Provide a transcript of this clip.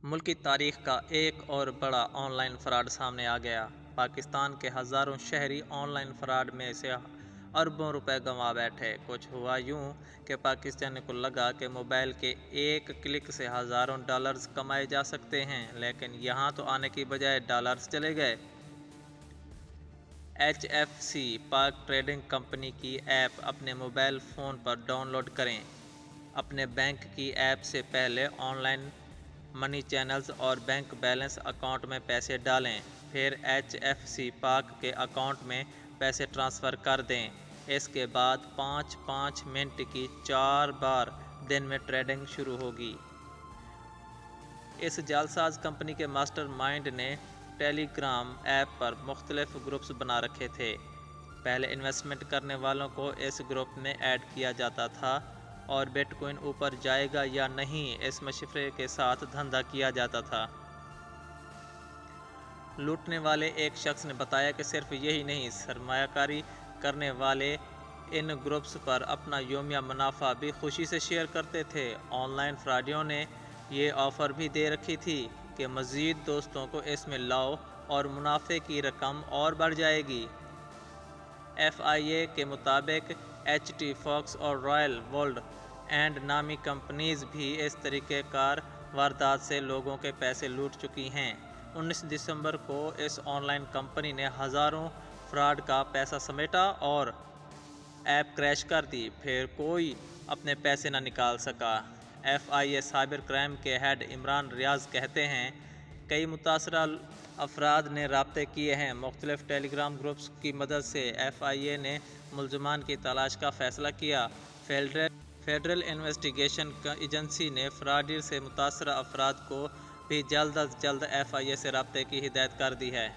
मुल्क की तारीख का एक और बड़ा ऑनलाइन फ्रॉड सामने आ गया। पाकिस्तान के हज़ारों शहरी ऑनलाइन फ्रॉड में से अरबों रुपए गंवा बैठे। कुछ हुआ यूं कि पाकिस्तानी को लगा कि मोबाइल के एक क्लिक से हज़ारों डॉलर्स कमाए जा सकते हैं, लेकिन यहाँ तो आने की बजाय डॉलर्स चले गए। HFC पाक ट्रेडिंग कंपनी की ऐप अपने मोबाइल फ़ोन पर डाउनलोड करें। अपने बैंक की ऐप से पहले ऑनलाइन मनी चैनल्स और बैंक बैलेंस अकाउंट में पैसे डालें, फिर HFC पाक के अकाउंट में पैसे ट्रांसफ़र कर दें। इसके बाद 5-5 मिनट की 4 बार दिन में ट्रेडिंग शुरू होगी। इस जालसाज कंपनी के मास्टरमाइंड ने टेलीग्राम ऐप पर मुख्तलिफ ग्रुप्स बना रखे थे। पहले इन्वेस्टमेंट करने वालों को इस ग्रुप में ऐड किया जाता था और बिटकॉइन ऊपर जाएगा या नहीं इस मशवरे के साथ धंधा किया जाता था। लूटने वाले एक शख्स ने बताया कि सिर्फ यही नहीं, सरमायाकारी करने वाले इन ग्रुप्स पर अपना योमिया मुनाफा भी खुशी से शेयर करते थे। ऑनलाइन फ्रॉडियों ने ये ऑफ़र भी दे रखी थी कि मज़ीद दोस्तों को इसमें लाओ और मुनाफे की रकम और बढ़ जाएगी। FIA के मुताबिक HT फॉक्स और रॉयल वर्ल्ड एंड नामी कंपनीज भी इस तरीक़ेकार वारदात से लोगों के पैसे लूट चुकी हैं। 19 दिसंबर को इस ऑनलाइन कंपनी ने हज़ारों फ्रॉड का पैसा समेटा और ऐप क्रैश कर दी, फिर कोई अपने पैसे न निकाल सका। FIA साइबर क्राइम के हेड इमरान रियाज कहते हैं, कई मुतासरा अफराद ने राब्ते किए हैं। मुख्तलिफ टेलीग्राम ग्रुप्स की मदद से FIA ने मुल्ज़मान की तलाश का फ़ैसला किया। फेडरल इन्वेस्टिगेशन एजेंसी ने फ्रॉड से मुतासरा अफराद को भी जल्द अज जल्द FIA से राब्ते की हिदायत कर दी है।